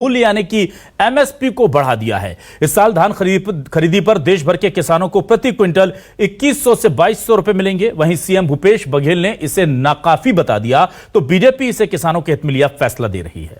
मूल्य यानी कि एमएसपी को बढ़ा दिया है। इस साल धान खरीदी पर देश भर के किसानों को प्रति क्विंटल 2100 से 2200 रुपए मिलेंगे। वहीं सीएम भूपेश बघेल ने इसे नाकाफी बता दिया तो बीजेपी इसे किसानों के हित में लिया फैसला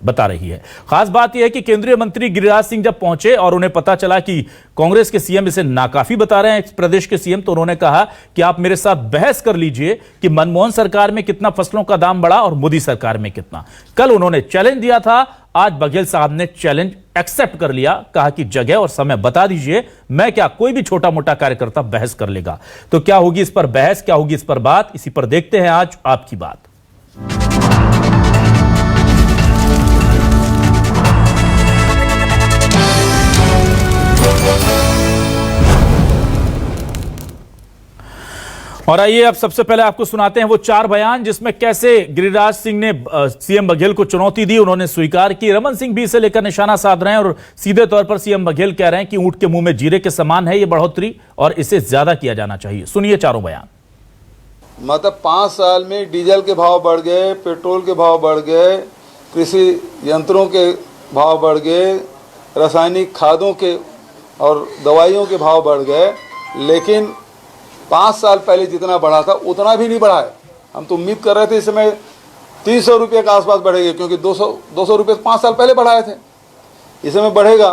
बता रही है। खास बात यह है कि केंद्रीय मंत्री गिरिराज सिंह जब पहुंचे और उन्हें पता चला कि कांग्रेस के सीएम इसे नाकाफी बता रहे हैं प्रदेश के सीएम, तो उन्होंने कहा कि आप मेरे साथ बहस कर लीजिए कि मनमोहन सरकार में कितना फसलों का दाम बढ़ा और मोदी सरकार में कितना। कल उन्होंने चैलेंज दिया था, आज बघेल साहब ने चैलेंज एक्सेप्ट कर लिया। कहा कि जगह और समय बता दीजिए, मैं क्या कोई भी छोटा मोटा कार्यकर्ता बहस कर लेगा। तो क्या होगी इस पर बहस, क्या होगी इस पर बात, इसी पर देखते हैं आज आपकी बात। और आइए अब सबसे पहले आपको सुनाते हैं वो 4 बयान जिसमें कैसे गिरिराज सिंह ने सीएम बघेल को चुनौती दी, उन्होंने स्वीकार की। रमन सिंह भी इसे लेकर निशाना साध रहे हैं और सीधे तौर पर सीएम बघेल कह रहे हैं कि ऊंट के मुंह में जीरे के समान है ये बढ़ोतरी और इसे ज्यादा किया जाना चाहिए। सुनिए चारों बयान। मतलब 5 साल में डीजल के भाव बढ़ गए, पेट्रोल के भाव बढ़ गए, कृषि यंत्रों के भाव बढ़ गए, रासायनिक खादों के और दवाइयों के भाव बढ़ गए, लेकिन 5 साल पहले जितना बढ़ा था उतना भी नहीं बढ़ा है। हम तो उम्मीद कर रहे थे इस समय 300 रुपये के आसपास बढ़ेगा, क्योंकि 200 रुपये 5 साल पहले बढ़ाए थे। इस समय बढ़ेगा,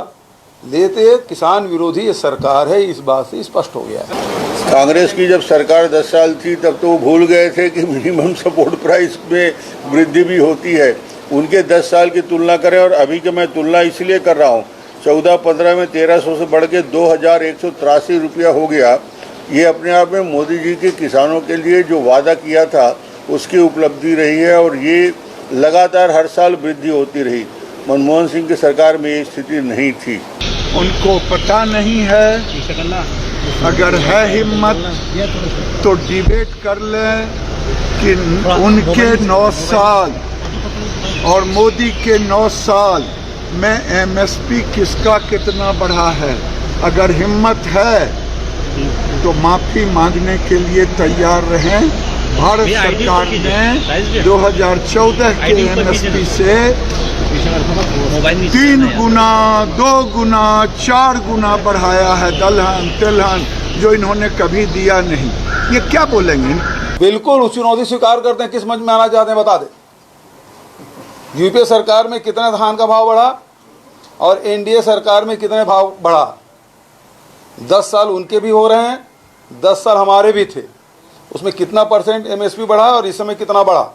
लेते किसान विरोधी ये सरकार है, इस बात से स्पष्ट हो गया है। कांग्रेस की जब सरकार 10 साल थी तब तो वो भूल गए थे कि मिनिमम सपोर्ट प्राइस में वृद्धि भी होती है। उनके 10 साल की तुलना करें और अभी की मैं तुलना इसलिए कर रहा हूँ, 14-15 में 1300 से बढ़ के 2183 रुपया हो गया। ये अपने आप में मोदी जी के किसानों के लिए जो वादा किया था उसकी उपलब्धि रही है और ये लगातार हर साल वृद्धि होती रही। मनमोहन सिंह की सरकार में ये स्थिति नहीं थी। उनको पता नहीं है, अगर है हिम्मत तो डिबेट कर लें कि उनके 9 साल और मोदी के 9 साल में एमएसपी किसका कितना बढ़ा है। अगर हिम्मत है तो माफी मांगने के लिए तैयार रहें। भारत सरकार ने 2014 के एमएसपी से 3 गुना, 2 गुना, 4 गुना बढ़ाया है दलहन तिलहन, जो इन्होंने कभी दिया नहीं। ये क्या बोलेंगे? बिल्कुल चुनौती स्वीकार करते हैं। किस समझ में आना चाहते हैं बता दे। यूपीए सरकार में कितना धान का भाव बढ़ा और एनडीए सरकार में कितने भाव बढ़ा। 10 साल उनके भी हो रहे हैं, 10 साल हमारे भी थे। उसमें कितना % एमएसपी बढ़ा और इस समय कितना बढ़ा,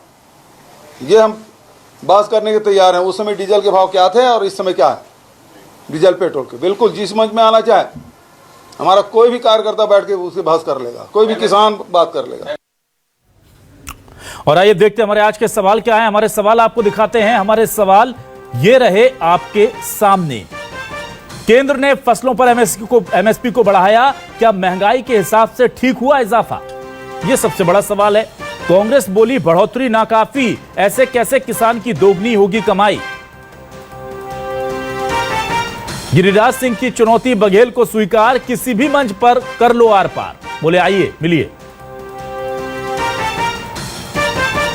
ये हम बात करने के तैयार हैं। उस समय डीजल के भाव क्या थे और इस समय क्या है डीजल पेट्रोल के। बिल्कुल जिस समझ में आना चाहे, हमारा कोई भी कार्यकर्ता बैठ के उसकी बहस कर लेगा, कोई भी किसान बात कर लेगा। और आइए देखते हैं हमारे आज के सवाल क्या है। हमारे सवाल आपको दिखाते हैं। हमारे सवाल ये रहे आपके सामने। केंद्र ने फसलों पर एमएसपी को बढ़ाया, क्या महंगाई के हिसाब से ठीक हुआ इजाफा? यह सबसे बड़ा सवाल है। कांग्रेस बोली बढ़ोतरी नाकाफी, ऐसे कैसे किसान की दोगुनी होगी कमाई? गिरिराज सिंह की चुनौती बघेल को स्वीकार, किसी भी मंच पर कर लो आर पार। बोले आइए मिलिए।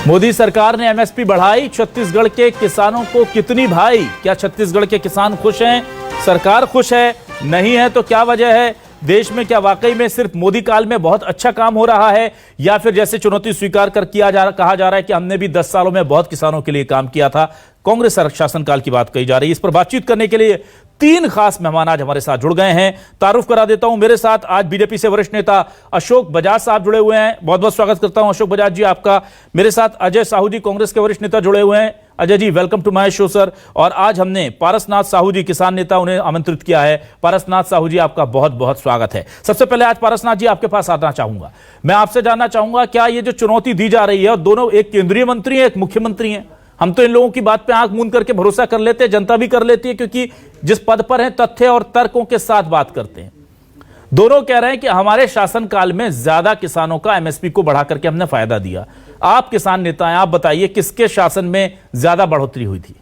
मोदी सरकार ने एमएसपी बढ़ाई, छत्तीसगढ़ के किसानों को कितनी भाई? क्या छत्तीसगढ़ के किसान खुश हैं? सरकार खुश है? नहीं है तो क्या वजह है? देश में क्या वाकई में सिर्फ मोदी काल में बहुत अच्छा काम हो रहा है, या फिर जैसे चुनौती स्वीकार कर कहा जा रहा है कि हमने भी 10 सालों में बहुत किसानों के लिए काम किया था? कांग्रेस शासनकाल की बात कही जा रही है। इस पर बातचीत करने के लिए 3 खास मेहमान आज हमारे साथ जुड़ गए हैं। तारुफ करा देता हूं, मेरे साथ आज बीजेपी से वरिष्ठ नेता अशोक बजाज साहब जुड़े हुए हैं। बहुत बहुत स्वागत करता हूं अशोक बजाज जी आपका। मेरे साथ अजय साहू जी कांग्रेस के वरिष्ठ नेता जुड़े हुए हैं। Ajay ji welcome to my show sir. और आज हमने पारसनाथ साहू जी किसान नेता, उन्हें आमंत्रित किया है। पारसनाथ साहू जी आपका बहुत बहुत स्वागत है। सबसे पहले आज पारसनाथ जी आपके पास आना चाहूंगा, मैं आपसे जानना चाहूंगा क्या ये जो चुनौती दी जा रही है, और दोनों एक केंद्रीय मंत्री है एक मुख्यमंत्री है, हम तो इन लोगों की बात पे आंख मूंद करके भरोसा कर लेते हैं, जनता भी कर लेती है क्योंकि जिस पद पर हैं तथ्य और तर्कों के साथ बात करते हैं। दोनों कह रहे हैं कि हमारे शासनकाल में ज्यादा किसानों का एमएसपी को बढ़ा करके हमने फायदा दिया। आप किसान नेता हैं, आप बताइए किसके शासन में ज्यादा बढ़ोतरी हुई थी?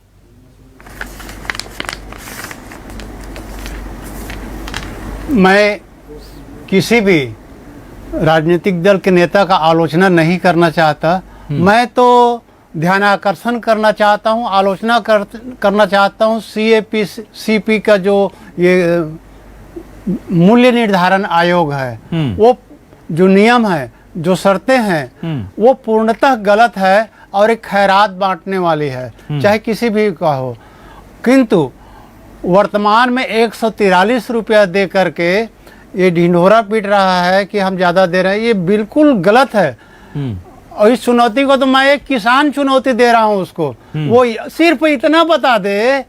मैं किसी भी राजनीतिक दल के नेता का आलोचना नहीं करना चाहता। मैं तो ध्यानाकर्षण करना चाहता हूं, आलोचना करना चाहता हूं सीपी का जो ये मूल्य निर्धारण आयोग है, वो जो नियम है, जो शर्तें हैं, वो पूर्णतः गलत है और एक खैरात बांटने वाली है, चाहे किसी भी का हो। किंतु वर्तमान में 143 रुपया दे करके ये ढिंढोरा पीट रहा है कि हम ज़्यादा दे रहे हैं, ये बिल्कुल गलत है। और इस चुनौती को तो मैं एक किसान चुनौती दे रहा हूं उसको, वो सिर्फ इतना बता दे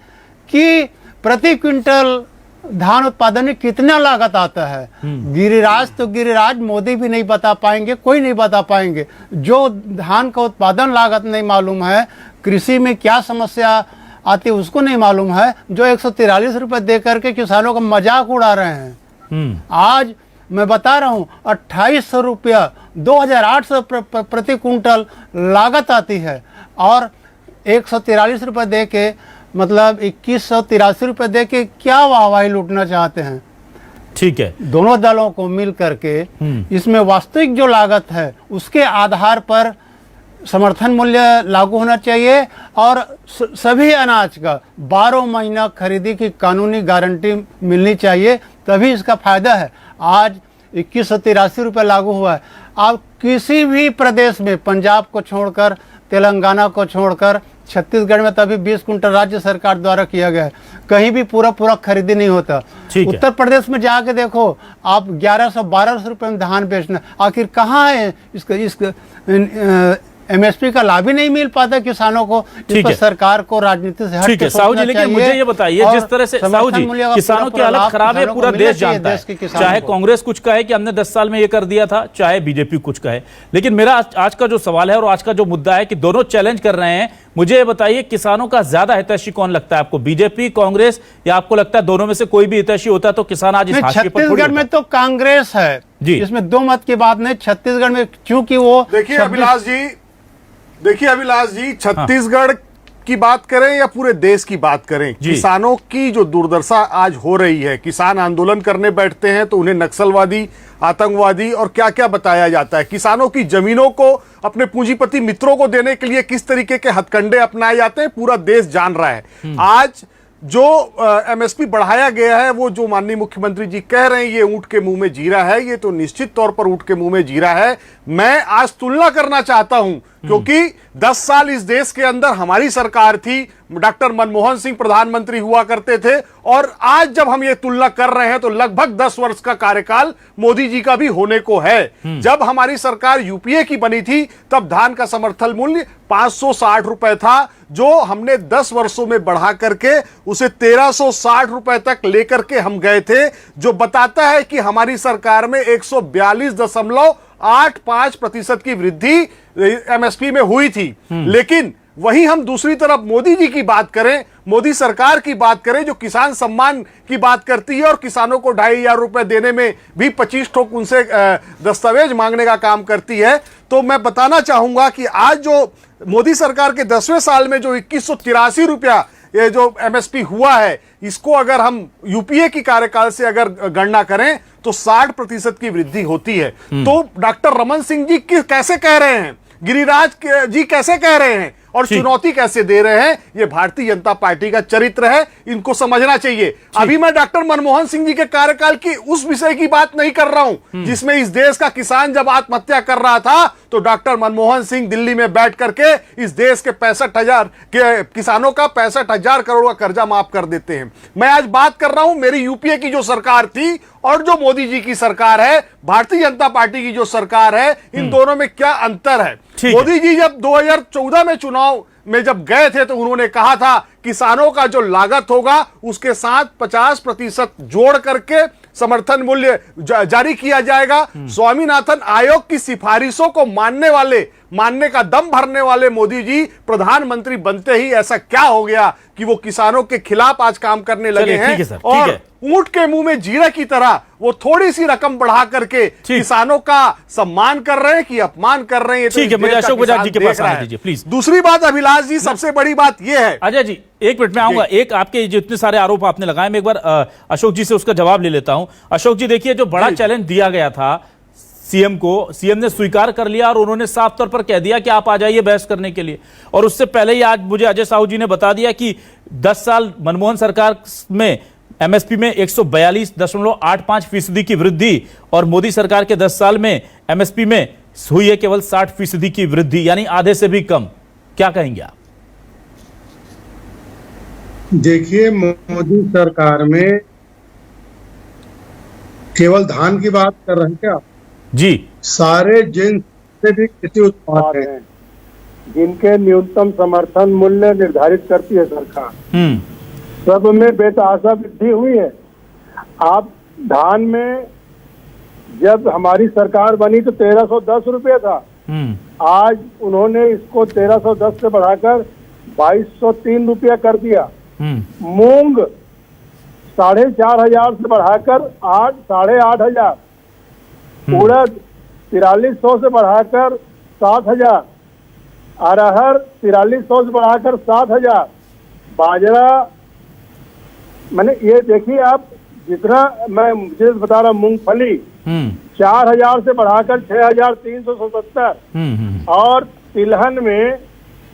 कि प्रति क्विंटल धान उत्पादन में कितना लागत आता है। गिरिराज मोदी भी नहीं बता पाएंगे, कोई नहीं बता पाएंगे। जो धान का उत्पादन लागत नहीं मालूम है, कृषि में क्या समस्या आती है उसको नहीं मालूम है, जो 143 रुपए दे करके किसानों का मजाक उड़ा रहे हैं। आज मैं बता रहा हूँ 2800 रुपया 2800 प्रति कुंटल लागत आती है और 143 रुपये दे के मतलब 2183 रुपये दे के क्या वाहवाही लूटना चाहते हैं। ठीक है, दोनों दलों को मिल करके इसमें वास्तविक जो लागत है उसके आधार पर समर्थन मूल्य लागू होना चाहिए और सभी अनाज का 12 महीना खरीदी की कानूनी गारंटी मिलनी चाहिए, तभी इसका फायदा है। आज 2183 रुपये लागू हुआ है। आप किसी भी प्रदेश में, पंजाब को छोड़कर, तेलंगाना को छोड़कर, छत्तीसगढ़ में तभी 20 कुंटल राज्य सरकार द्वारा किया गया है, कहीं भी पूरा खरीदी नहीं होता। उत्तर प्रदेश में जाके देखो आप 1100-1200 रुपये में धान बेचना, आखिर कहाँ है इसका एमएसपी का लाभ ही नहीं मिल पाता किसानों को। इस पर सरकार को राजनीति से हट के साहू जी, लेकिन मुझे ये बताइए, जिस तरह से साहू जी किसानों की हालत खराब है, पूरा देश जानता है, चाहे कांग्रेस कुछ कहे कि हमने 10 साल में ये कर दिया था, चाहे बीजेपी कुछ कहे, लेकिन मेरा आज का जो सवाल है और आज का जो मुद्दा है कि दोनों चैलेंज कर रहे हैं। मुझे ये बताइए, किसानों का ज्यादा हितैषी कौन लगता है आपको, बीजेपी, कांग्रेस, या आपको लगता है दोनों में से कोई भी हितैषी होता तो किसान आज इस हाशिए पर? छत्तीसगढ़ में तो कांग्रेस है जी, इसमें दो मत की बात नहीं। छत्तीसगढ़ में क्योंकि वो देखिए अभिलाष जी, छत्तीसगढ़ की बात करें या पूरे देश की बात करें, किसानों की जो दुर्दशा आज हो रही है, किसान आंदोलन करने बैठते हैं तो उन्हें नक्सलवादी, आतंकवादी और क्या क्या बताया जाता है। किसानों की जमीनों को अपने पूंजीपति मित्रों को देने के लिए किस तरीके के हथकंडे अपनाए जाते हैं, पूरा देश जान रहा है। आज जो एमएसपी बढ़ाया गया है, वो जो माननीय मुख्यमंत्री जी कह रहे हैं ये ऊंट के मुंह में जीरा है, ये तो निश्चित तौर पर ऊंट के मुंह में जीरा है। मैं आज तुलना करना चाहता हूं, क्योंकि 10 साल इस देश के अंदर हमारी सरकार थी, डॉक्टर मनमोहन सिंह प्रधानमंत्री हुआ करते थे, और आज जब हम ये तुलना कर रहे हैं तो लगभग 10 वर्ष का कार्यकाल मोदी जी का भी होने को है। जब हमारी सरकार यूपीए की बनी थी तब धान का समर्थन मूल्य 560 रुपए था, जो हमने 10 वर्षों में बढ़ा करके उसे 1360 रुपए तक लेकर के हम गए थे, जो बताता है कि हमारी सरकार में 142.85% की वृद्धि एमएसपी में हुई थी। लेकिन वही हम दूसरी तरफ मोदी जी की बात करें, मोदी सरकार की बात करें, जो किसान सम्मान की बात करती है और किसानों को 2500 रुपए देने में भी 25 ठोक उनसे दस्तावेज मांगने का काम करती है, तो मैं बताना चाहूंगा कि आज जो मोदी सरकार के 10वें साल में जो 2183 रुपया ये जो एमएसपी हुआ है, इसको अगर हम यूपीए की कार्यकाल से अगर गणना करें तो 60% की वृद्धि होती है। तो डॉक्टर रमन सिंह जी कैसे कह रहे हैं, गिरिराज जी कैसे कह रहे हैं और चुनौती कैसे दे रहे हैं, ये भारतीय जनता पार्टी का चरित्र है, इनको समझना चाहिए। अभी मैं डॉक्टर मनमोहन सिंह जी के कार्यकाल की उस विषय की बात नहीं कर रहा हूं जिसमें इस देश का किसान जब आत्महत्या कर रहा था तो डॉक्टर मनमोहन सिंह दिल्ली में बैठ करके इस देश के 65,000 के किसानों का 65,000 करोड़ का कर्जा माफ कर देते हैं। मैं आज बात कर रहा हूं मेरी यूपीए की जो सरकार थी और जो मोदी जी की सरकार है, भारतीय जनता पार्टी की जो सरकार है, इन दोनों में क्या अंतर है। मोदी जी जब 2014 में चुनाव में जब गए थे तो उन्होंने कहा था किसानों का जो लागत होगा उसके साथ 50% जोड़ करके समर्थन मूल्य जारी किया जाएगा। स्वामीनाथन आयोग की सिफारिशों को मानने का दम भरने वाले मोदी जी प्रधानमंत्री बनते ही ऐसा क्या हो गया कि वो किसानों के खिलाफ आज काम करने लगे हैं और ऊंट के मुंह में जीरा की तरह वो थोड़ी सी रकम बढ़ा करके किसानों का सम्मान कर रहे हैं कि अपमान कर रहे हैं। ठीक है, मुझे अशोक बजाज जी के पास आने दीजिए प्लीज। दूसरी बात अभिलाष जी, सबसे बड़ी बात यह है, अजय जी 1 मिनट में आऊंगा, एक आपके जितने सारे आरोप आपने लगाए मैं एक बार अशोक जी से उसका जवाब ले लेता हूं। अशोक जी देखिए, जो बड़ा चैलेंज दिया गया था सीएम ने स्वीकार कर लिया और उन्होंने साफ तौर पर कह दिया कि आप आ जाइए बहस करने के लिए। और उससे पहले ही आज मुझे अजय साहू जी ने बता दिया कि 10 साल मनमोहन सरकार में एमएसपी में 142.85% की वृद्धि और मोदी सरकार के 10 साल में एमएसपी में हुई है केवल 60% की वृद्धि, यानी आधे से भी कम। क्या कहेंगे आप? देखिए, मोदी सरकार में केवल धान की बात कर रहे हैं क्या? जी, सारे जिन से भी कृषि उत्पाद हैं जिनके न्यूनतम समर्थन मूल्य निर्धारित करती है सरकार, सब में बेतहाशा वृद्धि हुई है। आप धान में जब हमारी सरकार बनी तो 1310 रुपये था, आज उन्होंने इसको 1310 से बढ़ाकर 2203 रुपया कर दिया। मूंग 4,500 से बढ़ाकर 8,500, उड़द 4300 से बढ़ाकर 7,000, अरहर 4300 से बढ़ाकर 7,000, बाजरा, मैंने ये देखिए आप, जितना मैं मुझे बता रहा, मूंगफली 4,000 से बढ़ाकर 6,377, और तिलहन में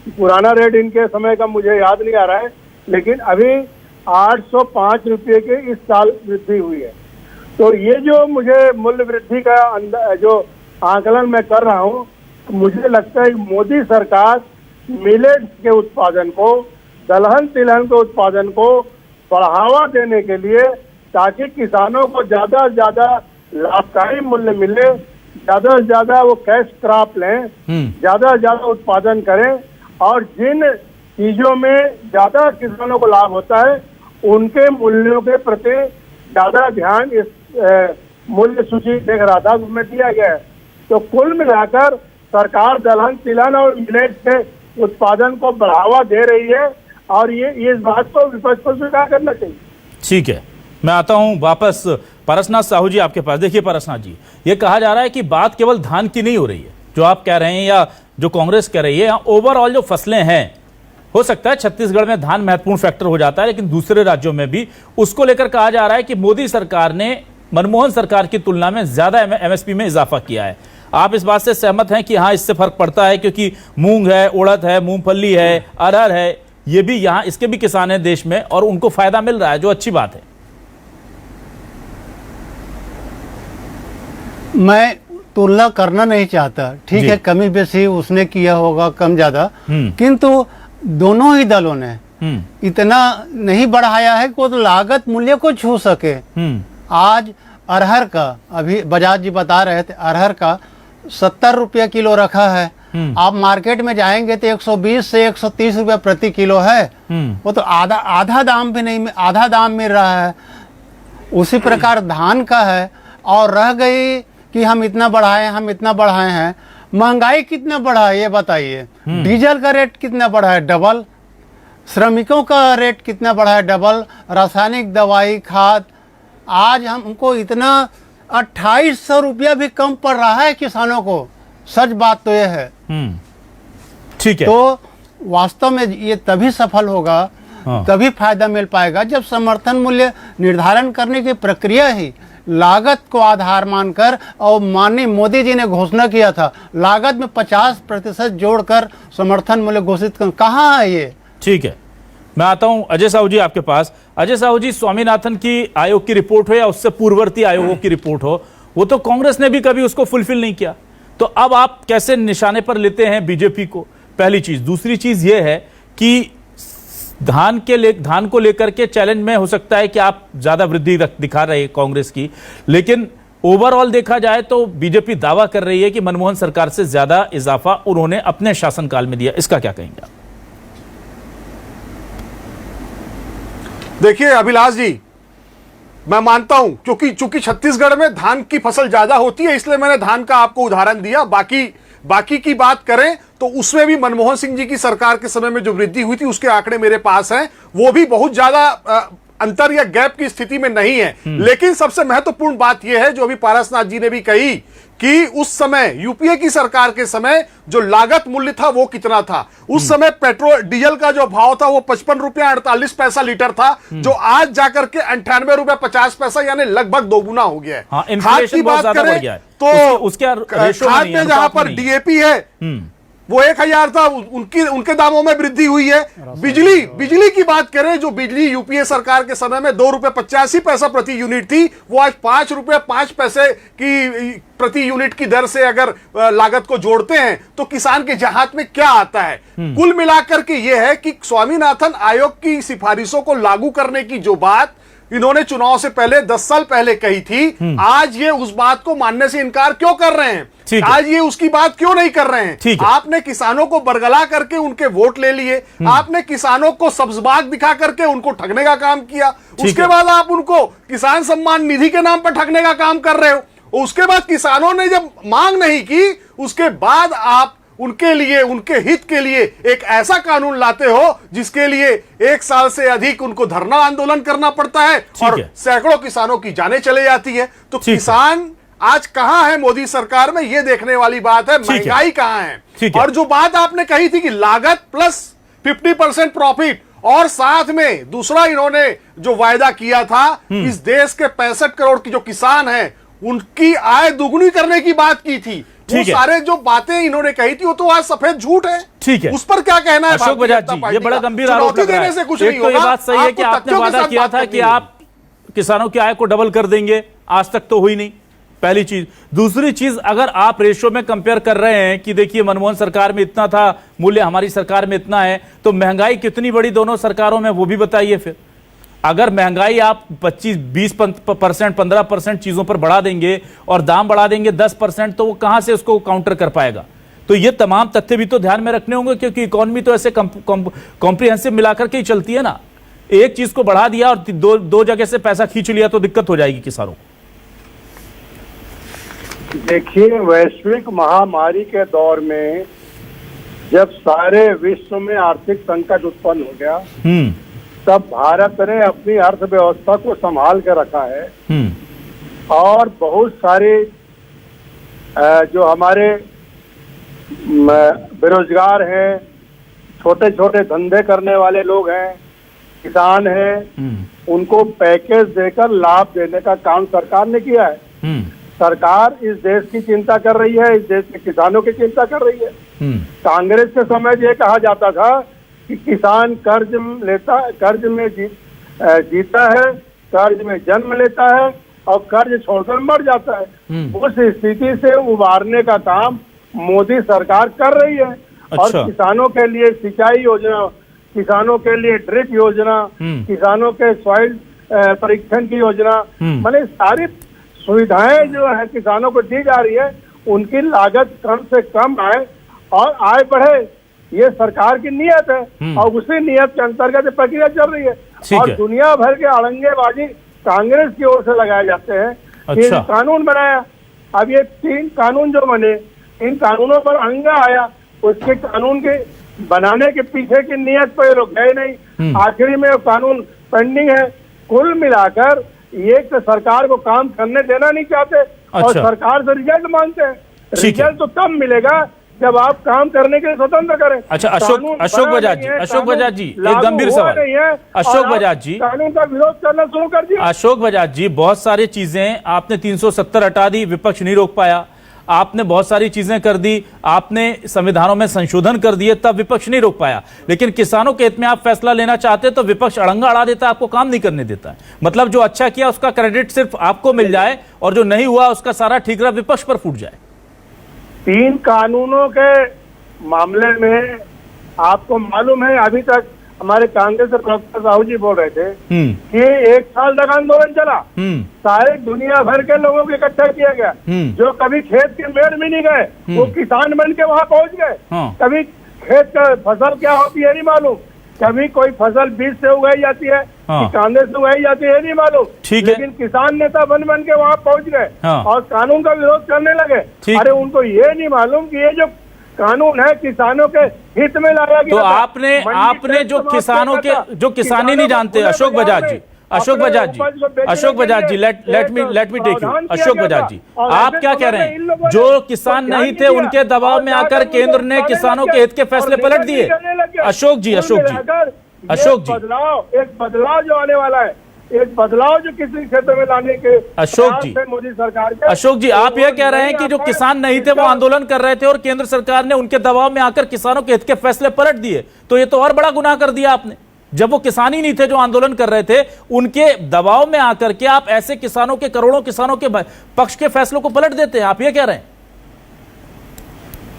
पुराना रेट इनके समय का मुझे याद नहीं आ रहा है, लेकिन अभी 805 रुपये के इस साल वृद्धि हुई है। तो ये जो मुझे मूल्य वृद्धि का जो आकलन मैं कर रहा हूँ, मुझे लगता है मोदी सरकार मिलेट्स के उत्पादन को, दलहन तिलहन के उत्पादन को बढ़ावा देने के लिए, ताकि किसानों को ज्यादा से ज्यादा लाभकारी मूल्य मिले, ज्यादा से ज्यादा वो कैश क्रॉप लें, ज्यादा से ज्यादा उत्पादन करें, और जिन चीजों में ज्यादा किसानों को लाभ होता है उनके मूल्यों के प्रति ज्यादा ध्यान इस मूल्य सूची देख रहा था, उसमें दिया गया है। तो कुल मिलाकर सरकार दलहन तिलहन और मिलेट के उत्पादन को बढ़ावा दे रही है, और ये इस बात को विपक्ष को स्वीकार करना चाहिए। ठीक है, मैं आता हूं वापस पारसनाथ साहू जी आपके पास। देखिए पारसनाथ जी, ये कहा जा रहा है कि बात केवल धान की नहीं हो रही है, जो आप कह रहे हैं या जो कांग्रेस कह रही है, यहाँ ओवरऑल जो फसलें हैं, हो सकता है छत्तीसगढ़ में धान महत्वपूर्ण फैक्टर हो जाता है, लेकिन दूसरे राज्यों में भी उसको लेकर कहा जा रहा है कि मोदी सरकार ने मनमोहन सरकार की तुलना में ज्यादा एमएसपी में इजाफा किया है। आप इस बात से सहमत हैं कि हाँ, इससे फर्क पड़ता है, क्योंकि मूंग है, उड़द है, मूंगफली है, अरहर है, ये भी यहाँ इसके भी किसान हैं देश में और उनको फायदा मिल रहा है, जो अच्छी बात है। मैं तुलना करना नहीं चाहता, ठीक है, कमी बेसी उसने किया होगा, कम ज्यादा, किंतु दोनों ही दलों ने इतना नहीं बढ़ाया है कि वो तो लागत मूल्य को छू सके। आज अरहर का, अभी बजाज जी बता रहे थे, अरहर का 70 रुपया किलो रखा है। आप मार्केट में जाएंगे तो 120 से 130 रुपया प्रति किलो है। वो तो आधा दाम भी नहीं, आधा दाम मिल रहा है। उसी प्रकार धान का है। और रह गई कि हम इतना बढ़ाए हैं, महंगाई कितना बढ़ा है ये बताइए। डीजल का रेट कितना बढ़ा है, डबल। श्रमिकों का रेट कितना बढ़ा है, डबल। रासायनिक दवाई, खाद, आज हमको इतना 2800 रुपया भी कम पड़ रहा है किसानों को। सच बात तो ये है। ठीक है, तो वास्तव में ये तभी सफल होगा, तभी फायदा मिल पाएगा, जब समर्थन मूल्य निर्धारण करने की प्रक्रिया ही लागत को आधार मानकर, और माननीय मोदी जी ने घोषणा किया था लागत में 50% जोड़कर समर्थन मूल्य घोषित कर, कहाँ है ये? ठीक है, मैं आता हूं अजय साहू जी आपके पास। अजय साहू जी, स्वामीनाथन की आयोग की रिपोर्ट हो या उससे पूर्ववर्ती आयोगों की रिपोर्ट हो, वो तो कांग्रेस ने भी कभी उसको फुलफिल नहीं किया। तो अब आप कैसे निशाने पर लेते हैं बीजेपी को? पहली चीज। दूसरी चीज ये है कि धान को लेकर के चैलेंज में हो सकता है कि आप ज्यादा वृद्धि दिखा रहे हैं कांग्रेस की, लेकिन ओवरऑल देखा जाए तो बीजेपी दावा कर रही है कि मनमोहन सरकार से ज्यादा इजाफा उन्होंने अपने शासनकाल में दिया। इसका क्या कहेंगे आप? देखिए अभिलाष जी, मैं मानता हूं क्योंकि छत्तीसगढ़ में धान की फसल ज्यादा होती है, इसलिए मैंने धान का आपको उदाहरण दिया। बाकी की बात करें तो उसमें भी मनमोहन सिंह जी की सरकार के समय में जो वृद्धि हुई थी उसके आंकड़े मेरे पास हैं, वो भी बहुत ज्यादा अंतर या गैप की स्थिति में नहीं है। लेकिन सबसे महत्वपूर्ण बात यह है जो अभी पारसनाथ जी ने भी कही कि उस समय यूपीए की सरकार के समय जो लागत मूल्य था वो कितना था। उस समय पेट्रोल डीजल का जो भाव था वो 55 रुपया 48 पैसा लीटर था, जो आज जाकर के 98 रुपया 50 पैसा यानी लगभग दोगुना हो गया है। हाँ, खाद इन्फ्लेशन की बहुत बात ज्यादा बढ़ करें गया है। तो उसके रेशो में खाद नहीं है, में जहां अनुपात में पर नहीं है। डीएपी है वो 1000 था, उनके दामों में वृद्धि हुई है। बिजली की बात करें, जो बिजली यूपीए सरकार के समय में 2 रुपए 85 पैसा प्रति यूनिट थी, वो आज 5 रुपए 5 पैसे की प्रति यूनिट की दर से अगर लागत को जोड़ते हैं तो किसान के हाथ में क्या आता है। कुल मिलाकर के यह है कि स्वामीनाथन आयोग की सिफारिशों को लागू करने की जो बात इन्होंने चुनाव से पहले 10 साल पहले कही थी, आज ये उस बात को मानने से इनकार क्यों कर रहे हैं? आज ये उसकी बात क्यों नहीं कर रहे हैं? आपने किसानों को बरगला करके उनके वोट ले लिए, आपने किसानों को सब्जबाग दिखा करके उनको ठगने का काम किया, उसके बाद आप उनको किसान सम्मान निधि के नाम पर ठगने का काम कर रहे हो। उसके बाद किसानों ने जब मांग नहीं की, उसके बाद आप उनके लिए, उनके हित के लिए एक ऐसा कानून लाते हो जिसके लिए 1 साल से अधिक उनको धरना आंदोलन करना पड़ता है और सैकड़ों किसानों की जानें चले जाती है। तो किसान आज कहां है मोदी सरकार में, यह देखने वाली बात है। महंगाई कहां है? और जो बात आपने कही थी कि लागत प्लस 50% प्रॉफिट, और साथ में दूसरा इन्होंने जो वायदा किया था, इस देश के 65 करोड़ की जो किसान हैं उनकी आय दुगुनी करने की बात की थी। वो सारे जो बातें इन्होंने कही थी वो तो आज सफेद झूठ है। ठीक है, उस पर क्या कहना है अशोक बजाज जी? ये बड़ा गंभीर आरोप लग रहा है। से कुछ नहीं तो ये बात सही है कि आपने वादा किया था कि आप किसानों की आय को डबल कर देंगे, आज तक तो हुई नहीं, पहली चीज। दूसरी चीज, अगर आप रेशो में कंपेयर कर रहे हैं कि देखिए मनमोहन सरकार में इतना था मूल्य, हमारी सरकार में इतना है, तो महंगाई कितनी बड़ी दोनों सरकारों में वो भी बताइए। फिर अगर महंगाई आप 25-20% 15% चीजों पर बढ़ा देंगे और दाम बढ़ा देंगे 10%, तो वो कहां से उसको काउंटर कर पाएगा? तो ये तमाम तथ्य भी तो ध्यान में रखने होंगे, क्योंकि इकोनॉमी तो ऐसे कॉम्प्रिहेंसिव मिलाकर के ही चलती है ना। एक चीज को बढ़ा दिया और दो जगह से पैसा खींच लिया तो दिक्कत हो जाएगी किसानों को। देखिए, वैश्विक महामारी के दौर में जब सारे विश्व में आर्थिक संकट उत्पन्न हो गया, तब भारत ने अपनी अर्थव्यवस्था को संभाल के रखा है और बहुत सारे जो हमारे बेरोजगार हैं, छोटे छोटे धंधे करने वाले लोग हैं, किसान हैं, उनको पैकेज देकर लाभ देने का काम सरकार ने किया है। सरकार इस देश की चिंता कर रही है, इस देश के किसानों की चिंता कर रही है। कांग्रेस के समय ये कहा जाता था कि किसान कर्ज में जीता है, कर्ज में जन्म लेता है और कर्ज छोड़कर मर जाता है। उस स्थिति से उबारने का काम मोदी सरकार कर रही है। और किसानों के लिए सिंचाई योजना, किसानों के लिए ड्रिप योजना, किसानों के सॉइल परीक्षण की योजना, माने सारी सुविधाएं जो है किसानों को दी जा रही है, उनकी लागत कम से कम आए और आय बढ़े, ये सरकार की नियत है और उसी नियत के अंतर्गत प्रक्रिया चल रही है। और दुनिया भर के अड़ंगेबाजी कांग्रेस की ओर से लगाए जाते हैं। ये कानून बनाया, अब ये 3 कानून जो बने, इन कानूनों पर अंगा आया, उसके कानून के बनाने के पीछे की नियत पर लोग गए नहीं, आखिरी में कानून पेंडिंग है। कुल मिलाकर ये तो सरकार को काम करने देना नहीं चाहते और सरकार से रिजल्ट मांगते हैं। रिजल्ट तो तब मिलेगा जब आप काम करने के लिए स्वतंत्र करें। अच्छा, अशोक बजाज जी, एक गंभीर सवाल। अशोक बजाज जी, कानून का विरोध करना शुरू कर दिया। अशोक बजाज जी, बहुत सारी चीजें आपने 370 हटा दी, विपक्ष नहीं रोक पाया। आपने बहुत सारी चीजें कर दी, आपने संविधानों में संशोधन कर दिए, तब विपक्ष नहीं रोक पाया। लेकिन किसानों के हित में आप फैसला लेना चाहते तो विपक्ष अड़ंगा अड़ा देता, आपको काम नहीं करने देता है। मतलब जो अच्छा किया उसका क्रेडिट सिर्फ आपको मिल जाए और जो नहीं हुआ उसका सारा ठीकरा विपक्ष पर फूट जाए। 3 कानूनों के मामले में आपको मालूम है, अभी तक हमारे कांग्रेस के प्रवक्ता साहू जी बोल रहे थे कि 1 साल तक आंदोलन चला, सारे दुनिया भर के लोगों को इकट्ठा किया गया, जो कभी खेत के मेड़ में नहीं गए वो किसान बन के वहां पहुंच गए। कभी खेत का फसल क्या होती है नहीं मालूम, कभी कोई फसल बीज से उगाई जाती है, कांदे से उगाई जाती है नहीं मालूम, लेकिन किसान नेता बन के वहां पहुंच गए और कानून का विरोध करने लगे। अरे उनको ये नहीं मालूम कि ये जो कानून है किसानों के हित में लाया गया। तो आपने जो किसानों के, जो किसानी नहीं जानते, Ashok Bajaj ji, Ashok Bajaj ji, Ashok Bajaj ji, let me take you. Ashok Bajaj ji, आप क्या कह रहे हैं? जो किसान नहीं थे उनके दबाव में आकर केंद्र ने किसानों के हित के फैसले पलट दिए। अशोक जी, अशोक जी, एक बदलाव जो आने वाला है, एक बदलाव जो किसी क्षेत्र में लाने के अशोक जी, मोदी सरकार के, अशोक जी, आप यह कह रहे हैं कि जो किसान नहीं थे वो आंदोलन कर रहे थे और केंद्र सरकार ने उनके दबाव में आकर किसानों के हित के फैसले पलट दिए, तो ये तो और बड़ा गुनाह कर दिया आपने। जब वो किसान ही नहीं थे जो आंदोलन कर रहे थे, उनके दबाव में आकर के आप ऐसे किसानों के, करोड़ों किसानों के पक्ष के फैसलों को पलट देते हैं, आप ये कह रहे हैं?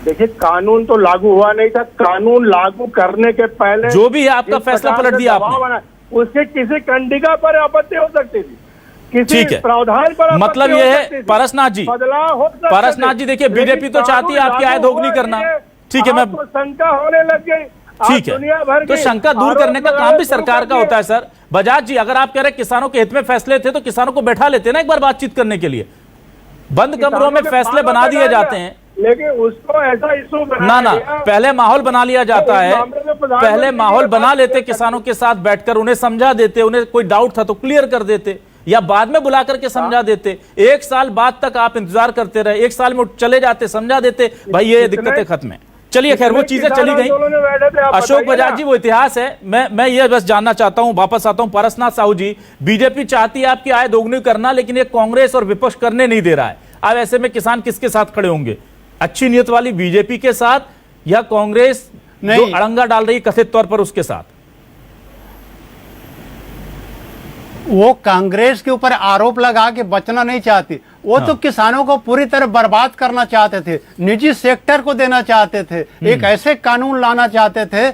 देखिए, कानून तो लागू हुआ नहीं था, कानून लागू करने के पहले जो भी है आपका फैसला पलट दिया आपने। उसके किसी कंडिका पर आपत्ति हो सकती थी, किसी ठीक है, प्रावधान पर मतलब ये है पारसनाथ जी, पारसनाथ जी, देखिए बीजेपी तो चाहती है आपकी आय दोगुनी करना। ठीक है, मैं शंका होने लग गई। ठीक है, तो शंका दूर करने का काम भी सरकार का होता है सर। बजाज जी, अगर आप कह रहे किसानों के हित में फैसले थे तो किसानों को बैठा लेते ना एक बार बातचट करने के लिए। बंद कमरों में फैसले बना दिए जाते हैं, लेकिन उसको ऐसा इशू ना पहले माहौल बना लिया जाता है, पहले माहौल बना लेते, किसानों के साथ बैठकर उन्हें समझा देते, उन्हें कोई डाउट था तो क्लियर कर देते, या बाद में बुला करके समझा देते। एक साल बाद तक आप इंतजार करते रहे, एक साल में चले जाते, समझा देते भाई ये दिक्कतें खत्म है। चलिए खैर, वो चीजें चली गई। अशोक बजाज जी, वो इतिहास है। मैं ये बस जानना चाहता हूं, वापस आता हूं पारसनाथ साहू जी, बीजेपी चाहती है आपकी आय दोगुनी करना, लेकिन ये कांग्रेस और विपक्ष करने नहीं दे रहा है। अब ऐसे में किसान किसके साथ खड़े होंगे? अच्छी नियत वाली बीजेपी के साथ या कांग्रेस जो अड़ंगा डाल रही कथित तौर पर उसके साथ? वो कांग्रेस के ऊपर आरोप लगा के बचना नहीं चाहती, वो तो किसानों को पूरी तरह बर्बाद करना चाहते थे, निजी सेक्टर को देना चाहते थे, एक ऐसे कानून लाना चाहते थे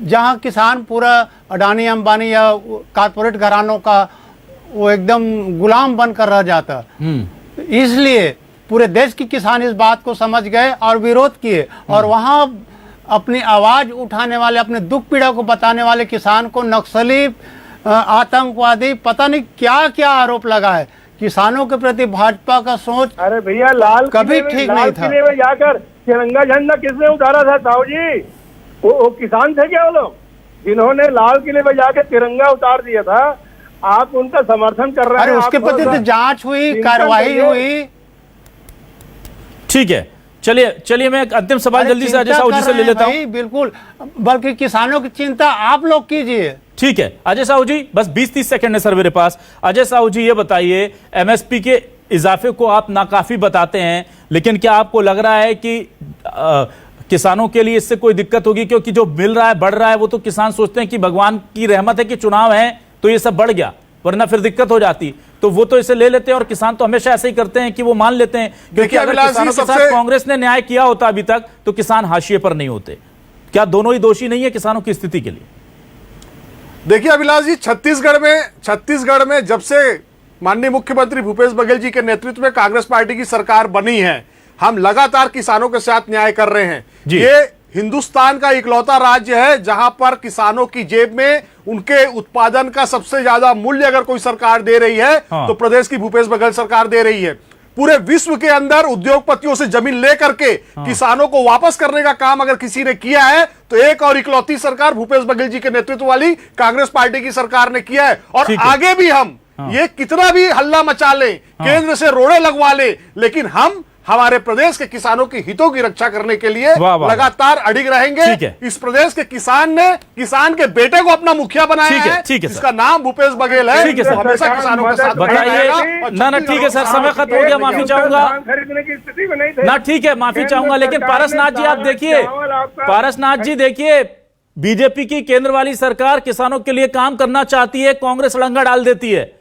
जहां किसान पूरा अडानी अंबानी या कारपोरेट घरानों का वो एकदम गुलाम बनकर रह जाता। इसलिए पूरे देश की किसान इस बात को समझ गए और विरोध किए, और वहां अपनी आवाज उठाने वाले, अपने दुख पीड़ा को बताने वाले किसान को नक्सली, आतंकवादी, पता नहीं क्या क्या आरोप लगा है। किसानों के प्रति भाजपा का सोच, अरे भैया, लाल कभी ठीक नहीं था। किले में जाकर तिरंगा झंडा किसने उतारा था साहू जी? वो किसान थे क्या वो लोग जिन्होंने लाल किले में जाकर तिरंगा उतार दिया था? आप उनका समर्थन कर रहे हैं। अरे उसके प्रति तो जांच हुई, कार्रवाई हुई। ठीक है, चलिए मैं एक अंतिम सवाल जल्दी से अजय साहू जी से ले लेता हूं। बिल्कुल, बल्कि किसानों की चिंता आप लोग कीजिए। ठीक है अजय साहू जी, बस 20-30 सेकंड है सर मेरे पास। अजय साहू जी, ये बताइए, एमएसपी के इजाफे को आप नाकाफी बताते हैं, लेकिन क्या आपको लग रहा है कि किसानों के लिए इससे कोई दिक्कत होगी? क्योंकि जो मिल रहा है, बढ़ रहा है, वो तो किसान सोचते हैं कि भगवान की रहमत है कि चुनाव है तो ये सब बढ़ गया, वरना फिर दिक्कत हो जाती। तो वो तो इसे ले लेते हैं, और किसान तो हमेशा ऐसे ही करते हैं कि वो मान लेते हैं, क्योंकि अगर किसानों के साथ कांग्रेस ने न्याय किया होता अभी तक तो किसान हाशिए पर नहीं होते। क्या दोनों ही दोषी नहीं है किसानों की स्थिति के लिए? देखिए अभिलाष जी, छत्तीसगढ़ में जब से माननीय मुख्यमंत्री भूपेश बघेल जी के नेतृत्व में कांग्रेस पार्टी की सरकार बनी है, हम लगातार किसानों के साथ न्याय कर रहे हैं। ये हिंदुस्तान का इकलौता राज्य है जहां पर किसानों की जेब में उनके उत्पादन का सबसे ज्यादा मूल्य अगर कोई सरकार दे रही है तो प्रदेश की भूपेश बघेल सरकार दे रही है। पूरे विश्व के अंदर उद्योगपतियों से जमीन लेकर के किसानों को वापस करने का काम अगर किसी ने किया है तो एक और इकलौती सरकार भूपेश बघेल जी के नेतृत्व वाली कांग्रेस पार्टी की सरकार ने किया है। और आगे भी हम ये कितना भी हल्ला मचा ले, केंद्र से रोड़े लगवा ले, लेकिन हम हमारे प्रदेश के किसानों की हितों की रक्षा करने के लिए लगातार अडिग रहेंगे। इस प्रदेश के किसान ने किसान के बेटे को अपना मुखिया बनाया है, जिसका नाम भूपेश बघेल है। ठीक है सर, हमेशा किसानों के साथ बताइए ना। ठीक है सर, समय खत्म हो गया, माफी चाहूंगा खरीदने की स्थिति में नहीं थे ना। ठीक है, माफी चाहूंगा, लेकिन पारसनाथ जी आप देखिए, पारसनाथ जी देखिए, बीजेपी की केंद्र वाली सरकार किसानों के लिए काम करना चाहती है, कांग्रेस अड़ंगा डाल देती है।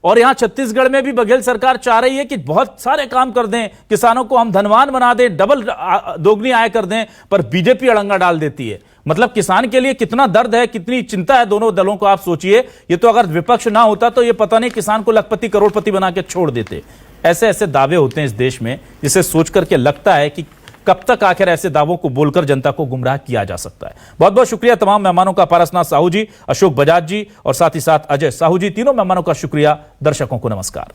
और यहां छत्तीसगढ़ में भी बघेल सरकार चाह रही है कि बहुत सारे काम कर दें, किसानों को हम धनवान बना दें, डबल दोगुनी आय कर दें, पर बीजेपी अड़ंगा डाल देती है। मतलब किसान के लिए कितना दर्द है, कितनी चिंता है दोनों दलों को, आप सोचिए। ये तो अगर विपक्ष ना होता तो ये पता नहीं किसान को लखपति करोड़पति बना के छोड़ देते। ऐसे ऐसे दावे होते हैं इस देश में, जिसे सोच करके लगता है कि कब तक आखिर ऐसे दावों को बोलकर जनता को गुमराह किया जा सकता है। बहुत बहुत शुक्रिया तमाम मेहमानों का, पारसनाथ साहू जी, अशोक बजाज जी और साथ ही साथ अजय साहू जी, तीनों मेहमानों का शुक्रिया। दर्शकों को नमस्कार।